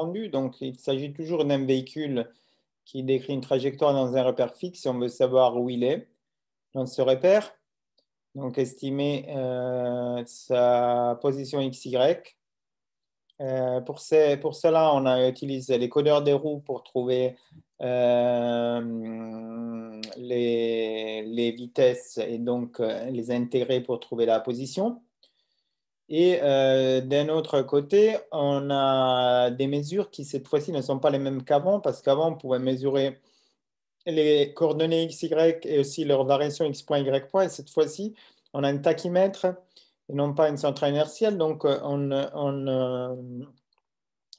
entendu. Donc, il s'agit toujours d'un véhicule qui décrit une trajectoire dans un repère fixe si on veut savoir où il est dans ce repère. Donc, estimer sa position XY. Pour cela, on a utilisé les codeurs des roues pour trouver les vitesses et donc les intégrer pour trouver la position. Et d'un autre côté, on a des mesures qui cette fois-ci ne sont pas les mêmes qu'avant, parce qu'avant, on pouvait mesurer les coordonnées x, y et aussi leur variation x point, y point. Et cette fois-ci, on a un tachymètre et non pas une centrale inertielle. Donc, on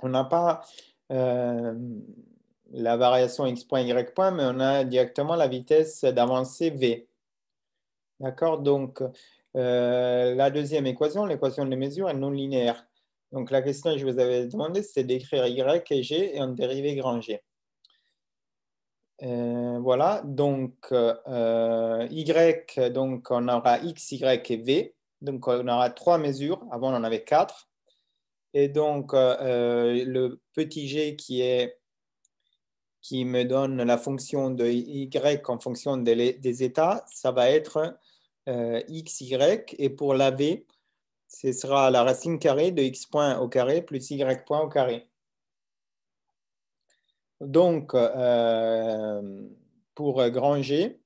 n'a pas la variation x point, y point, mais on a directement la vitesse d'avancée v. D'accord? Donc, la deuxième équation, l'équation de mesure, est non linéaire. Donc, la question que je vous avais demandé, c'était d'écrire y et g et en dérivé grand G. Voilà, donc y, donc on aura x, y et v. Donc, on aura 3 mesures. Avant, on en avait 4. Et donc, le petit g qui me donne la fonction de y en fonction des états, ça va être x, y. Et pour la v, ce sera la racine carrée de x point au carré plus y point au carré. Donc, pour grand G,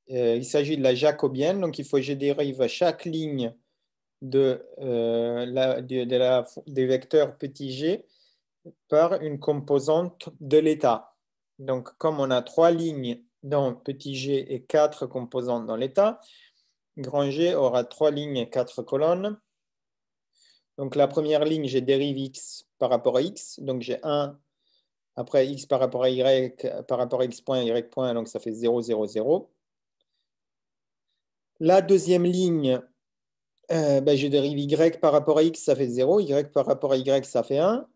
il s'agit de la jacobienne. Donc, il faut que je dérive chaque ligne des vecteurs petit g par une composante de l'état. Donc, comme on a 3 lignes dans petit g et 4 composantes dans l'état, grand G aura 3 lignes et 4 colonnes. Donc, la première ligne, je dérive x par rapport à x. Donc, j'ai 1, après x par rapport à y, par rapport à x point, y point, donc ça fait 0, 0, 0. La deuxième ligne, je dérive y par rapport à x, ça fait 0. Y par rapport à y, ça fait 1.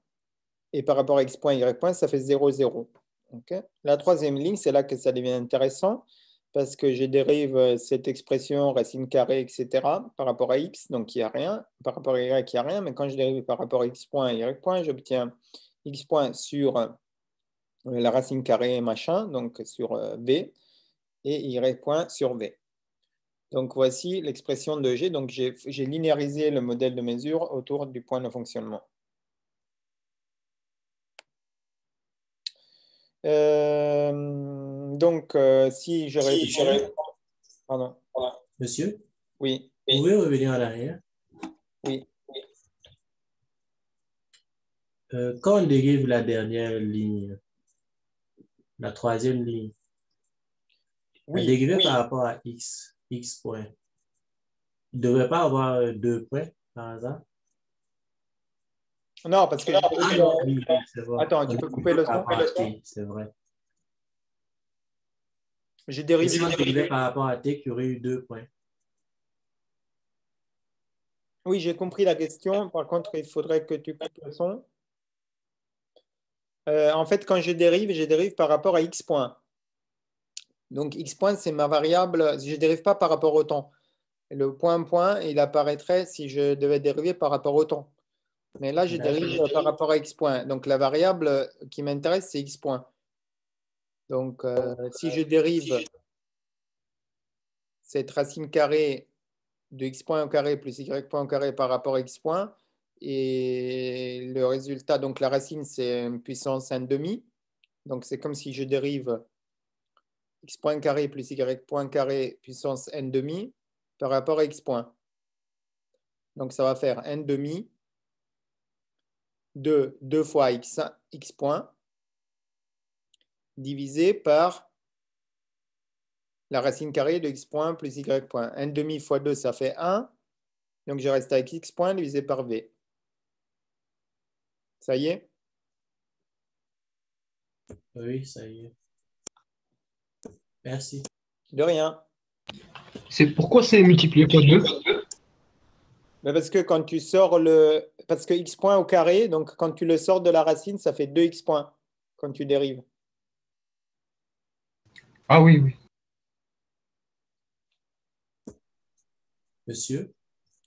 Et par rapport à x point, y point, ça fait 0, 0. Okay. La troisième ligne, c'est là que ça devient intéressant parce que je dérive cette expression racine carrée, etc. par rapport à x, donc il n'y a rien. Par rapport à y, il n'y a rien. Mais quand je dérive par rapport à x point et y point, j'obtiens x point sur la racine carrée machin, donc sur v, et y point sur v. Donc voici l'expression de g. Donc j'ai linéarisé le modèle de mesure autour du point de fonctionnement. Donc, si je réponds... Pardon. Monsieur, oui. Vous pouvez revenir en arrière? Oui. Quand on dérive la dernière ligne, la troisième ligne, la dériver par rapport à x point, il ne devrait pas avoir 2 points par hasard? Non, parce que... Oui, c'est vrai. Attends, tu peux couper le son? C'est vrai. J'ai dérivé... Si on dérivait par rapport à t, qui aurait eu 2 points. Oui, j'ai compris la question. Par contre, il faudrait que tu coupes le son. En fait, quand je dérive par rapport à x point. Donc, x point, c'est ma variable. Je ne dérive pas par rapport au temps. Le point, il apparaîtrait si je devais dériver par rapport au temps. Mais là, je dérive par rapport à x point. Donc, la variable qui m'intéresse, c'est x point. Donc, si je dérive cette racine carrée de x point au carré plus y point au carré par rapport à x point, et le résultat, donc la racine, c'est une puissance 1,5. Donc, c'est comme si je dérive x point carré plus y point carré puissance n,5 par rapport à x point. Donc, ça va faire n,5 de 2 fois x point divisé par la racine carrée de x point plus y point. n,5 fois 2, ça fait 1. Donc, je reste avec x point divisé par v. Ça y est? Oui, ça y est. Merci. De rien. Pourquoi c'est multiplié par 2? Mais parce que quand tu sors le... Parce que x point au carré, donc quand tu le sors de la racine, ça fait 2x points quand tu dérives. Ah oui, oui.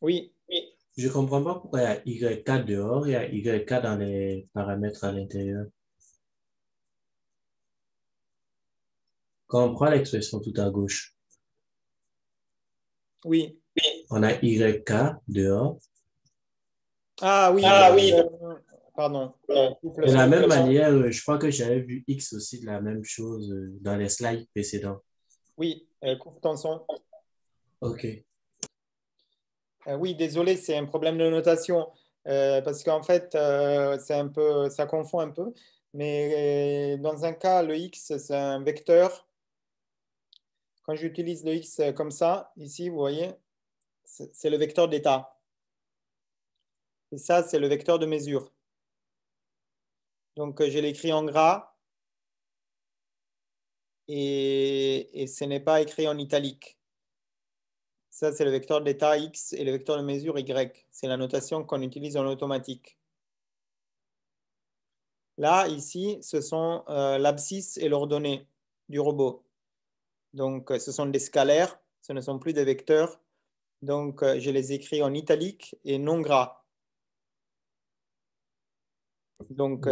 Oui. Monsieur, Je ne comprends pas pourquoi il y a YK dehors, il y a YK dans les paramètres à l'intérieur. Quand on prend l'expression tout à gauche, Oui. on a YK dehors. Ah oui, Ah oui. pardon. De la même manière, je crois que j'avais vu X aussi de la même chose dans les slides précédents. Oui, coupe ton son. OK. Oui, désolé, c'est un problème de notation parce qu'en fait, c'est un peu, ça confond un peu. Mais dans un cas, le x, c'est un vecteur. Quand j'utilise le x comme ça, ici, vous voyez, c'est le vecteur d'état. Et ça, c'est le vecteur de mesure. Donc, je l'écris en gras et ce n'est pas écrit en italique. Ça, c'est le vecteur d'état x et le vecteur de mesure y. C'est la notation qu'on utilise en automatique. Là, ici, ce sont l'abscisse et l'ordonnée du robot. Donc, ce sont des scalaires, ce ne sont plus des vecteurs. Donc, je les écris en italique et non gras. Donc,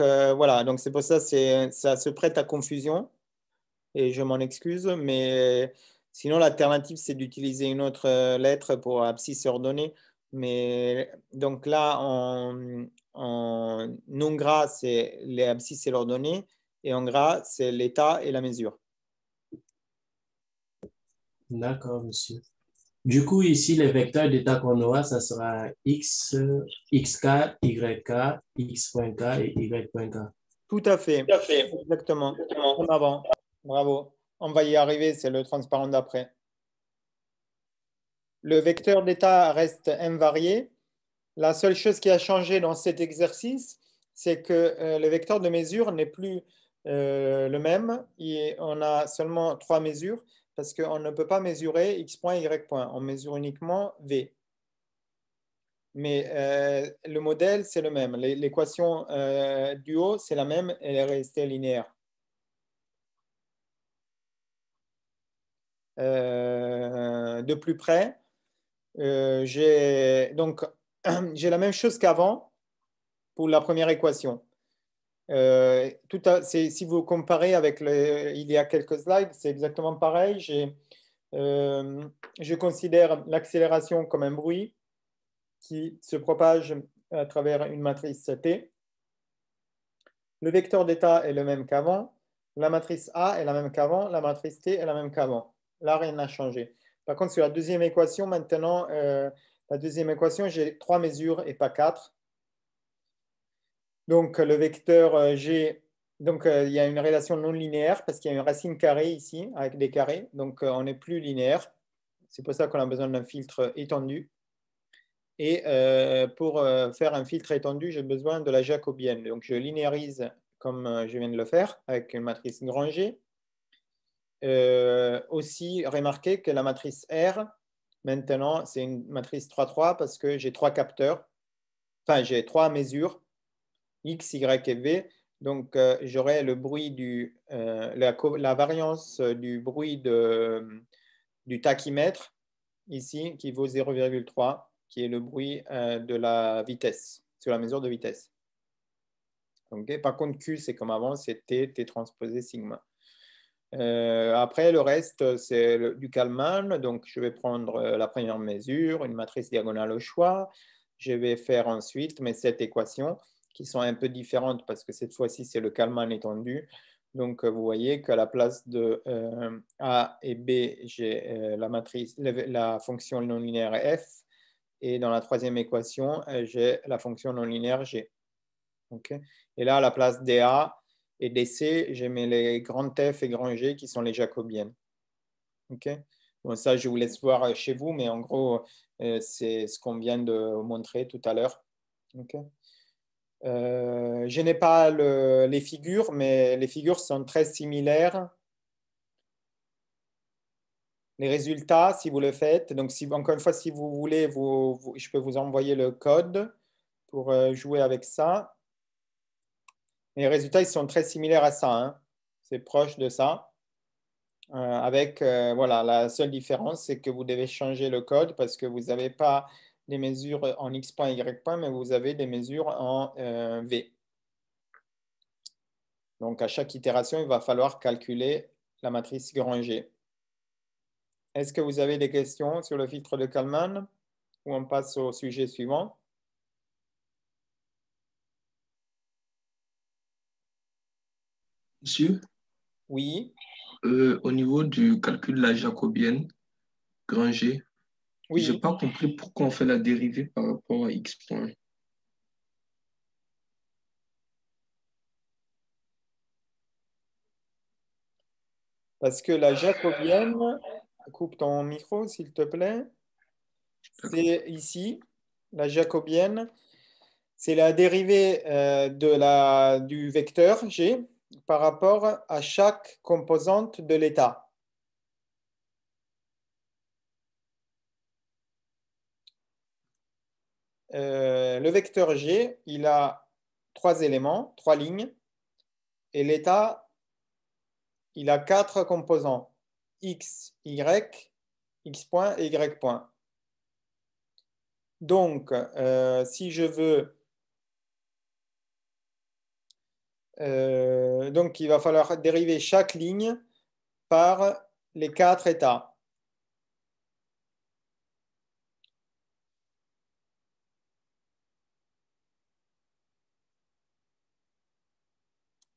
voilà, donc c'est pour ça ça se prête à confusion et je m'en excuse, mais sinon l'alternative c'est d'utiliser une autre lettre pour abscisse et ordonnée. Mais donc là, en non gras, c'est les abscisses et l'ordonnée et en gras, c'est l'état et la mesure. D'accord, monsieur. Du coup, ici, les vecteurs d'état qu'on aura, ça sera X, XK, YK, X.K et Y.K. Tout à fait, exactement. En avant, bravo. On va y arriver, c'est le transparent d'après. Le vecteur d'état reste invarié. La seule chose qui a changé dans cet exercice, c'est que le vecteur de mesure n'est plus le même. On a seulement 3 mesures parce qu'on ne peut pas mesurer x point, y point. On mesure uniquement v. Mais le modèle, c'est le même. L'équation du haut, c'est la même. Elle est restée linéaire. De plus près, donc j'ai la même chose qu'avant pour la première équation. Si vous comparez avec il y a quelques slides, c'est exactement pareil. Je considère l'accélération comme un bruit qui se propage à travers une matrice T. Le vecteur d'état est le même qu'avant. La matrice A est la même qu'avant. La matrice T est la même qu'avant. Là, rien n'a changé. Par contre, sur la deuxième équation, maintenant, la deuxième équation, j'ai 3 mesures et pas 4. Donc, le vecteur G, donc il y a une relation non linéaire parce qu'il y a une racine carrée ici avec des carrés. Donc, on n'est plus linéaire. C'est pour ça qu'on a besoin d'un filtre étendu. Et pour faire un filtre étendu, j'ai besoin de la jacobienne. Donc, je linéarise comme je viens de le faire avec une matrice grand G. Aussi, remarquez que la matrice R, maintenant, c'est une matrice 3-3 parce que j'ai 3 capteurs. Enfin, j'ai 3 mesures, X, Y et V. Donc, j'aurai le bruit la variance du bruit du tachymètre ici qui vaut 0,3, qui est le bruit de la vitesse, sur la mesure de vitesse. Okay. Par contre, Q, c'est comme avant, c'est T transposé sigma. Après, le reste, c'est du Kalman. Donc, je vais prendre la première mesure, une matrice diagonale au choix. Je vais faire ensuite mes 7 équations qui sont un peu différentes parce que cette fois-ci, c'est le Kalman étendu. Donc, vous voyez qu'à la place de A et B, j'ai la fonction non linéaire f. Et dans la troisième équation, j'ai la fonction non linéaire g. Okay. Et là, à la place dA et dC, j'ai mis les grands F et grands G qui sont les jacobiennes. Okay. Bon, ça, je vous laisse voir chez vous, mais en gros, c'est ce qu'on vient de montrer tout à l'heure. Okay. Je n'ai pas les figures, mais les figures sont très similaires. Les résultats, si vous le faites, donc encore une fois, si vous voulez, je peux vous envoyer le code pour jouer avec ça. Les résultats, ils sont très similaires à ça. Hein. C'est proche de ça. Avec, voilà, la seule différence, c'est que vous devez changer le code parce que vous n'avez pas des mesures en x point, y point, mais vous avez des mesures en v. Donc, à chaque itération, il va falloir calculer la matrice grand G. Est-ce que vous avez des questions sur le filtre de Kalman ou on passe au sujet suivant? Monsieur, Oui. au niveau du calcul de la jacobienne, grand G, je n'ai Oui. pas compris pourquoi on fait la dérivée par rapport à x point. Parce que la jacobienne, coupe ton micro s'il te plaît, c'est ici, la jacobienne, c'est la dérivée du vecteur G par rapport à chaque composante de l'état. Le vecteur G, il a 3 éléments, 3 lignes, et l'état, il a 4 composants, x, y, x point et y point. Donc, si je veux... donc, il va falloir dériver chaque ligne par les 4 états.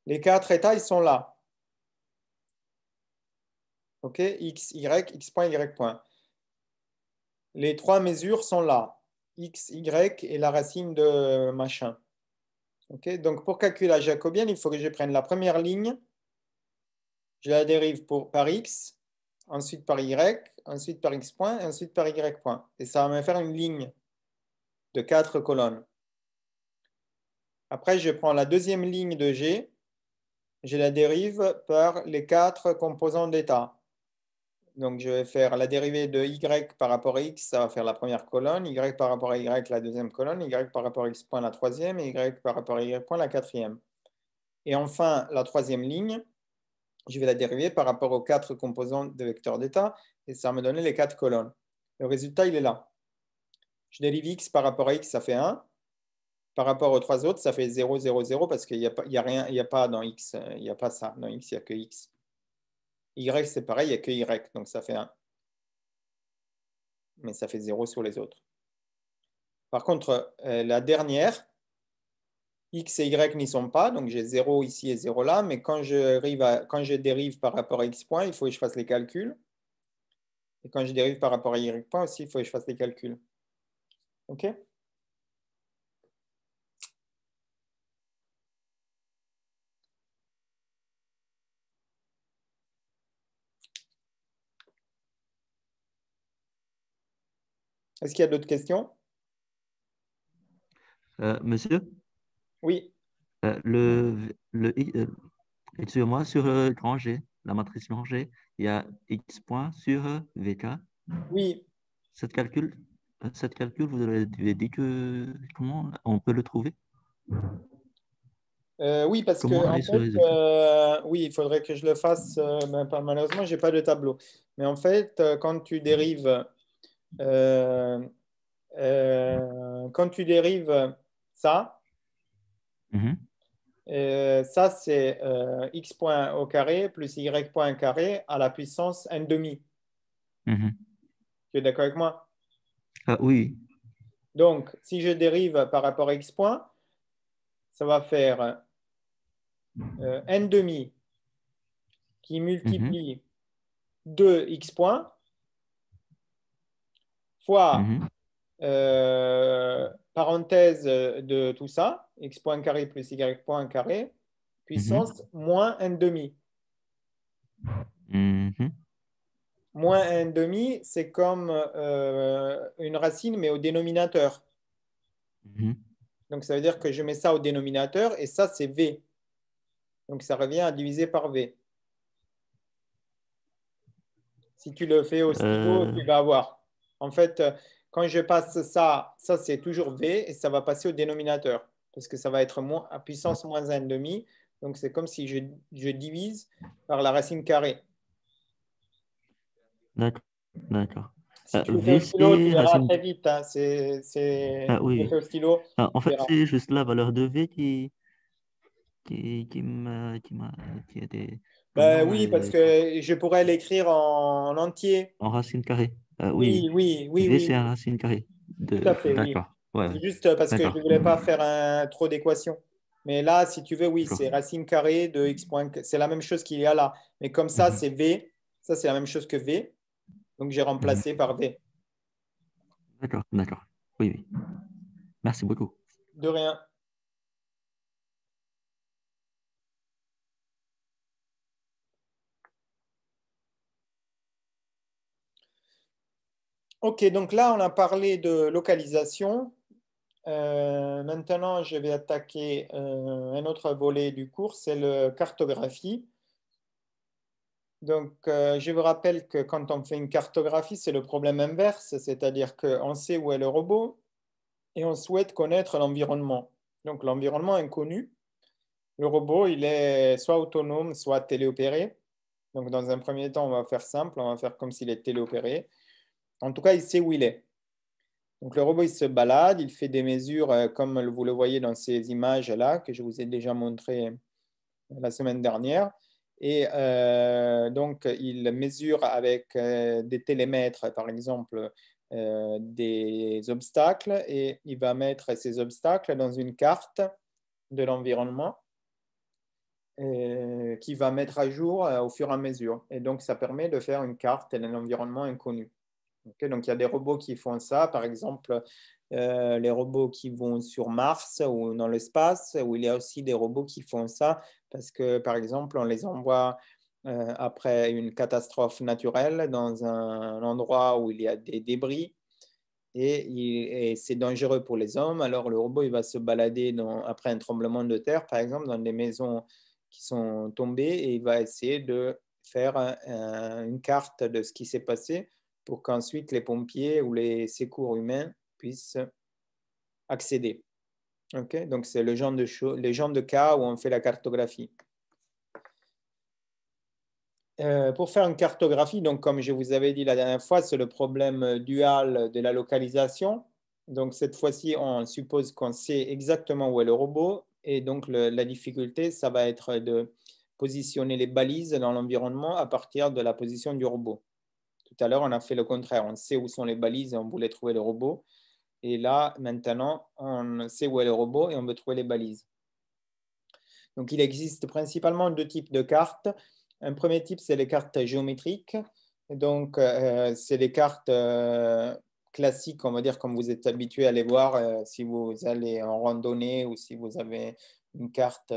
Les 4 états, ils sont là. OK, x, y, x point, y point. Les 3 mesures sont là. X, y et la racine de machin. OK, donc pour calculer la jacobienne, il faut que je prenne la première ligne, je la dérive par x, ensuite par y, ensuite par x point et ensuite par y point. Et ça va me faire une ligne de 4 colonnes. Après, je prends la deuxième ligne de G, je la dérive par les 4 composants d'état. Donc, je vais faire la dérivée de y par rapport à x, ça va faire la première colonne, y par rapport à y, la deuxième colonne, y par rapport à x point, la troisième, et y par rapport à y point, la quatrième. Et enfin, la troisième ligne, je vais la dériver par rapport aux 4 composantes de vecteur d'état, et ça va me donner les 4 colonnes. Le résultat, il est là. Je dérive x par rapport à x, ça fait 1. Par rapport aux 3 autres, ça fait 0, 0, 0, parce qu'il n'y a rien, il n'y a pas dans x, il n'y a pas ça. Dans x, il n'y a que x. Y, c'est pareil, il n'y a que y, donc ça fait 1. Mais ça fait 0 sur les autres. Par contre, la dernière, x et y n'y sont pas, donc j'ai 0 ici et 0 là, mais quand je dérive par rapport à x point, il faut que je fasse les calculs. Et quand je dérive par rapport à y point aussi, il faut que je fasse les calculs. OK? Est-ce qu'il y a d'autres questions? Monsieur, Oui. Excusez-moi, sur grand G, la matrice grand G, il y a x point sur VK. Oui. Cette calcul, vous avez dit que comment on peut le trouver? Oui, parce que Comment en aller sur les résultats? fait, oui, il faudrait que je le fasse. Malheureusement, je n'ai pas de tableau. Mais en fait, quand tu dérives ça, Mhm, ça c'est x point au carré plus y point carré à la puissance n demi. mhm. Tu es d'accord avec moi? Ah, oui. Donc, si je dérive par rapport à x point, ça va faire n demi qui Mhm, multiplie 2x point fois mhm, parenthèse de tout ça, x point carré plus y point carré, mhm, puissance moins n demi. mhm, Moins n demi, c'est comme une racine, mais au dénominateur. mhm. Donc, ça veut dire que je mets ça au dénominateur, et ça, c'est v. Donc, ça revient à diviser par v. Si tu le fais au stylo, Euh, tu vas avoir. En fait, quand je passe ça, ça c'est toujours v, et ça va passer au dénominateur, parce que ça va être à puissance moins n demi. Donc, c'est comme si je divise par la racine carrée. d'accord, d'accord. Si tu le fais V, au stylo, tu c'est verras racine. très vite. Hein. Tu Oui, le oui. fais au stylo, En tu fait, verras. c'est juste la valeur de V qui était Ben comment oui, parce que je pourrais l'écrire en entier. en racine carrée. Oui, Oui, oui. oui, oui, V, oui, c'est un oui. racine carrée. Tout à fait, oui. D'accord. Ouais, C'est ouais. juste parce que je D'accord. ne voulais pas faire trop d'équations. Mais là, si tu veux, oui, D'accord. c'est racine carrée de x point. C'est la même chose qu'il y a là. Mais comme ça, Mhm, c'est V. Ça, c'est la même chose que V. Donc, j'ai mhm. remplacé par V. D'accord, d'accord. Oui, oui. Merci beaucoup. De rien. OK, donc là, on a parlé de localisation. Maintenant, je vais attaquer un autre volet du cours, c'est le cartographie. Donc, je vous rappelle que quand on fait une cartographie, c'est le problème inverse, c'est-à-dire qu'on sait où est le robot et on souhaite connaître l'environnement. Donc, l'environnement inconnu, le robot, il est soit autonome, soit téléopéré. Donc, dans un premier temps, on va faire simple, on va faire comme s'il est téléopéré. En tout cas, il sait où il est. Donc, le robot, il se balade, il fait des mesures comme vous le voyez dans ces images-là que je vous ai déjà montrées la semaine dernière. Et donc, il mesure avec des télémètres, par exemple, des obstacles et il va mettre ces obstacles dans une carte de l'environnement qui va mettre à jour au fur et à mesure. Et donc, ça permet de faire une carte d'un environnement inconnu. Okay, donc, il y a des robots qui font ça, par exemple, les robots qui vont sur Mars ou dans l'espace, où il y a aussi des robots qui font ça parce que, par exemple, on les envoie après une catastrophe naturelle dans un endroit où il y a des débris et c'est dangereux pour les hommes. Alors, le robot, il va se balader après un tremblement de terre, par exemple, dans des maisons qui sont tombées et il va essayer de faire une carte de ce qui s'est passé pour qu'ensuite les pompiers ou les secours humains puissent accéder. Okay? Donc, c'est le genre de cas où on fait la cartographie. Pour faire une cartographie, donc comme je vous avais dit la dernière fois, c'est le problème dual de la localisation. Donc, cette fois-ci, on suppose qu'on sait exactement où est le robot. Et donc, la difficulté, ça va être de positionner les balises dans l'environnement à partir de la position du robot. Tout à l'heure, on a fait le contraire. On sait où sont les balises et on voulait trouver le robot. Et là, maintenant, on sait où est le robot et on veut trouver les balises. Donc, il existe principalement deux types de cartes. Un premier type, c'est les cartes géométriques. Donc, c'est les cartes classiques, on va dire, comme vous êtes habitué à les voir si vous allez en randonnée ou si vous avez une carte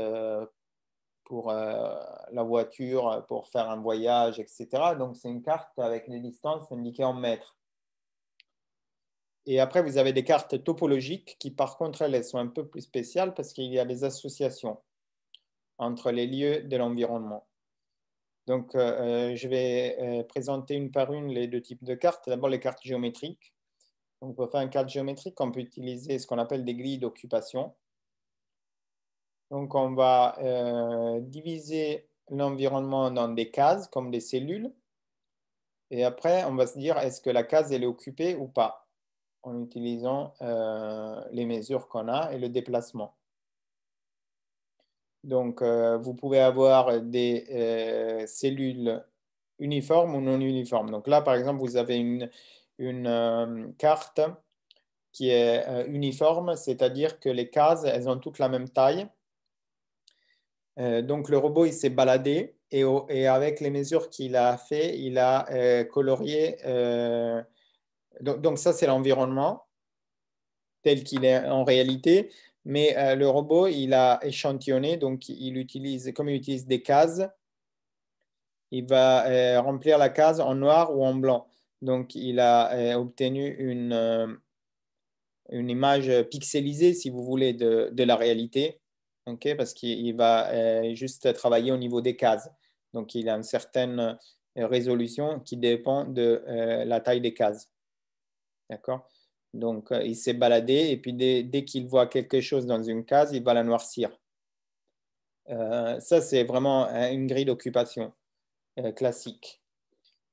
pour la voiture, pour faire un voyage, etc. Donc, c'est une carte avec des distances indiquées en mètres. Et après, vous avez des cartes topologiques qui, par contre, elles sont un peu plus spéciales parce qu'il y a des associations entre les lieux de l'environnement. Donc, je vais présenter une par une les deux types de cartes. D'abord, les cartes géométriques. Donc, pour faire une carte géométrique, on peut utiliser ce qu'on appelle des grilles d'occupation. Donc, on va diviser l'environnement dans des cases, comme des cellules. Et après, on va se dire, est-ce que la case, elle est occupée ou pas, en utilisant les mesures qu'on a et le déplacement. Donc, vous pouvez avoir des cellules uniformes ou non uniformes. Donc là, par exemple, vous avez une carte qui est uniforme, c'est-à-dire que les cases, elles ont toutes la même taille. Donc, le robot, il s'est baladé et avec les mesures qu'il a fait, il a colorié. Donc, ça, c'est l'environnement tel qu'il est en réalité. Mais le robot, il a échantillonné, donc comme il utilise des cases, il va remplir la case en noir ou en blanc. Donc, il a obtenu une image pixelisée, si vous voulez, de la réalité, okay? Parce qu'il va juste travailler au niveau des cases. Donc, il a une certaine résolution qui dépend de la taille des cases. D'accord? Donc, il s'est baladé et puis dès qu'il voit quelque chose dans une case, il va la noircir. Ça, c'est vraiment une grille d'occupation classique.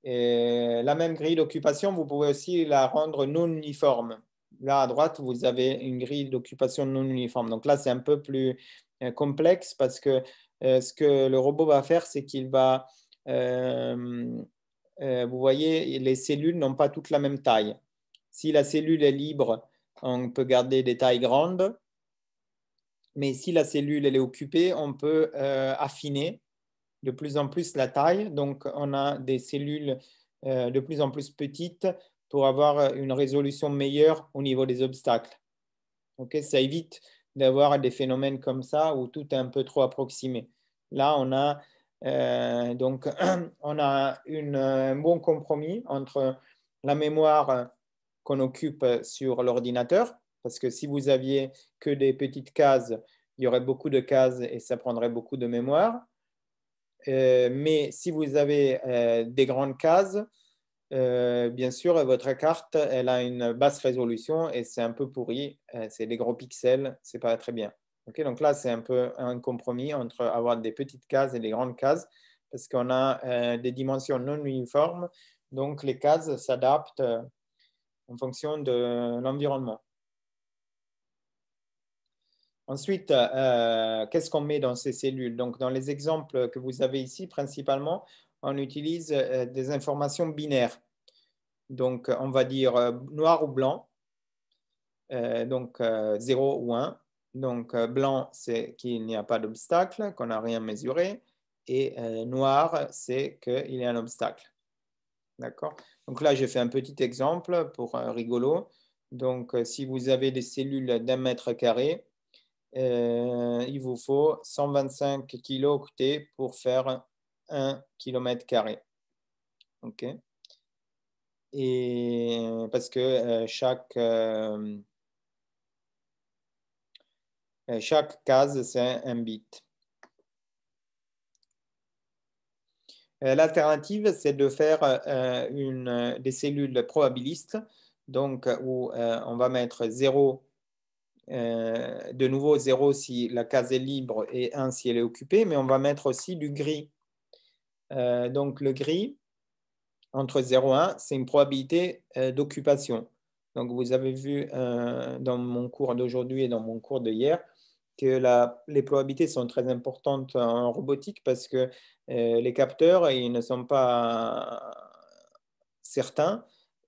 Et la même grille d'occupation, vous pouvez aussi la rendre non uniforme. Là, à droite, vous avez une grille d'occupation non uniforme. Donc là, c'est un peu plus complexe parce que ce que le robot va faire, c'est qu'il va... vous voyez, les cellules n'ont pas toutes la même taille. Si la cellule est libre, on peut garder des tailles grandes. Mais si la cellule elle est occupée, on peut affiner de plus en plus la taille. Donc, on a des cellules de plus en plus petites pour avoir une résolution meilleure au niveau des obstacles. Okay? Ça évite d'avoir des phénomènes comme ça où tout est un peu trop approximé. Là, on a donc on a un bon compromis entre la mémoire qu'on occupe sur l'ordinateur, parce que si vous aviez que des petites cases, il y aurait beaucoup de cases et ça prendrait beaucoup de mémoire. Mais si vous avez des grandes cases, bien sûr, votre carte, elle a une basse résolution et c'est un peu pourri. C'est des gros pixels, c'est pas très bien. Okay, donc là, c'est un peu un compromis entre avoir des petites cases et des grandes cases parce qu'on a des dimensions non uniformes. Donc, les cases s'adaptent en fonction de l'environnement. Ensuite, qu'est-ce qu'on met dans ces cellules? Donc, dans les exemples que vous avez ici, principalement, on utilise des informations binaires. Donc, on va dire noir ou blanc, donc 0 ou 1. Donc, blanc, c'est qu'il n'y a pas d'obstacle, qu'on n'a rien mesuré. Et noir, c'est qu'il y a un obstacle. D'accord? Donc là, j'ai fait un petit exemple pour rigolo. Donc, si vous avez des cellules d'1 mètre carré, il vous faut 125 kilo-octets pour faire 1 km carré. OK? Et parce que chaque case, c'est un bit. L'alternative, c'est de faire des cellules probabilistes, donc où on va mettre 0, de nouveau 0 si la case est libre et 1 si elle est occupée, mais on va mettre aussi du gris. Donc le gris, entre 0 et 1, c'est une probabilité d'occupation. Donc vous avez vu dans mon cours d'aujourd'hui et dans mon cours de hier que les probabilités sont très importantes en robotique parce que les capteurs, ils ne sont pas certains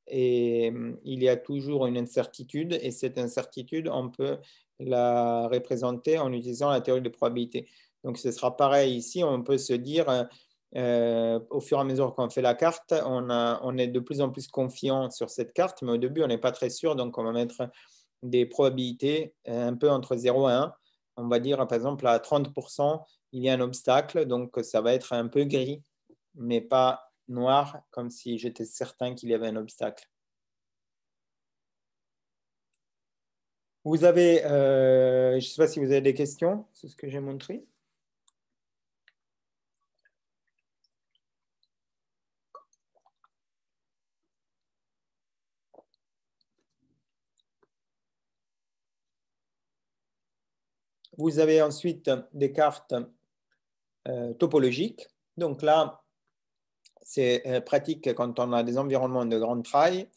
et il y a toujours une incertitude et cette incertitude, on peut la représenter en utilisant la théorie de probabilité. Donc ce sera pareil ici, on peut se dire au fur et à mesure qu'on fait la carte, on est de plus en plus confiant sur cette carte, mais au début on n'est pas très sûr, donc on va mettre des probabilités un peu entre 0 et 1. On va dire, par exemple, à 30%, il y a un obstacle, donc ça va être un peu gris, mais pas noir, comme si j'étais certain qu'il y avait un obstacle. Vous avez, je ne sais pas si vous avez des questions sur ce que j'ai montré. Vous avez ensuite des cartes topologiques. Donc là, c'est pratique quand on a des environnements de grande taille.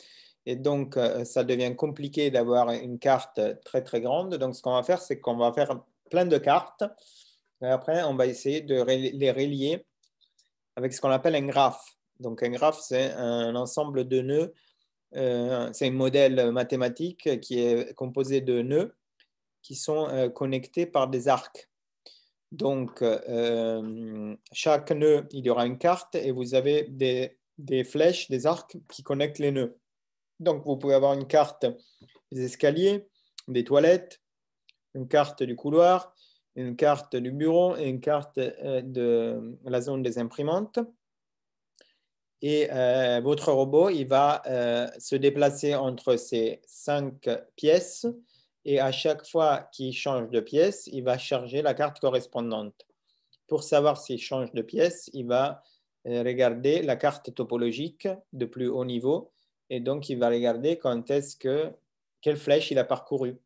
Et donc, ça devient compliqué d'avoir une carte très, très grande. Donc, ce qu'on va faire, c'est qu'on va faire plein de cartes. Et après, on va essayer de les relier avec ce qu'on appelle un graphe. Donc, un graphe, c'est un ensemble de nœuds. C'est un modèle mathématique qui est composé de nœuds qui sont connectés par des arcs. Donc, chaque nœud, il y aura une carte et vous avez des flèches, des arcs qui connectent les nœuds. Donc, vous pouvez avoir une carte des escaliers, des toilettes, une carte du couloir, une carte du bureau et une carte de la zone des imprimantes. Et votre robot, il va se déplacer entre ces 5 pièces et à chaque fois qu'il change de pièce, il va charger la carte correspondante. Pour savoir s'il change de pièce, il va regarder la carte topologique de plus haut niveau et donc il va regarder quelle flèche il a parcouru.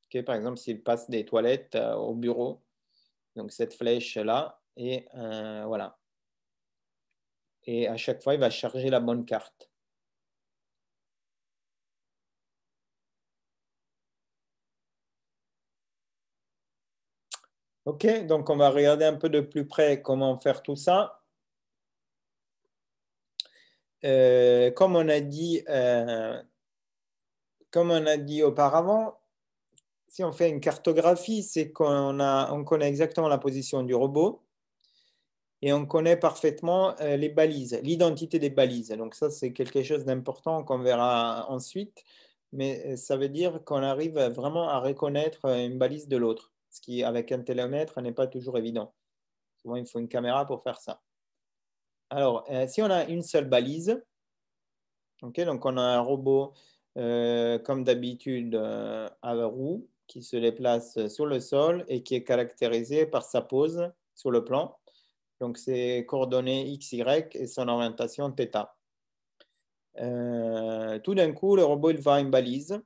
Okay, par exemple, s'il passe des toilettes au bureau, donc cette flèche-là, et voilà. Et à chaque fois, il va charger la bonne carte. OK, donc on va regarder un peu de plus près comment faire tout ça. Comme on a dit auparavant, si on fait une cartographie, c'est qu'on connaît exactement la position du robot et on connaît parfaitement les balises, l'identité des balises. Donc ça, c'est quelque chose d'important qu'on verra ensuite, mais ça veut dire qu'on arrive vraiment à reconnaître une balise de l'autre, ce qui, avec un télémètre, n'est pas toujours évident. Souvent, il faut une caméra pour faire ça. Alors, si on a une seule balise, okay, donc on a un robot comme d'habitude à roue qui se déplace sur le sol et qui est caractérisé par sa pose sur le plan. Donc, ses coordonnées X, Y et son orientation θ. Tout d'un coup, le robot il va à une balise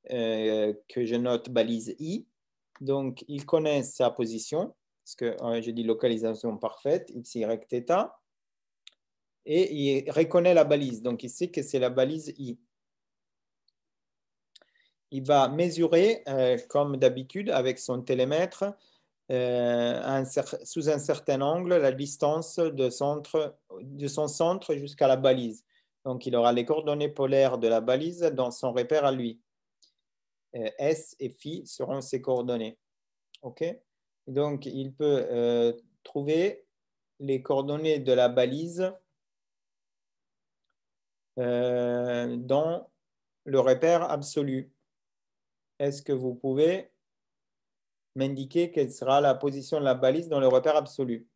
que je note balise I. Donc, il connaît sa position, parce que j'ai dit localisation parfaite, X, Y, θ. Et il reconnaît la balise. Donc, il sait que c'est la balise I. Il va mesurer, comme d'habitude, avec son télémètre, sous un certain angle, la distance de son centre jusqu'à la balise. Donc, il aura les coordonnées polaires de la balise dans son repère à lui. S et phi seront ses coordonnées. OK? Donc, il peut trouver les coordonnées de la balise dans le repère absolu. Est-ce que vous pouvez m'indiquer quelle sera la position de la balise dans le repère absolu?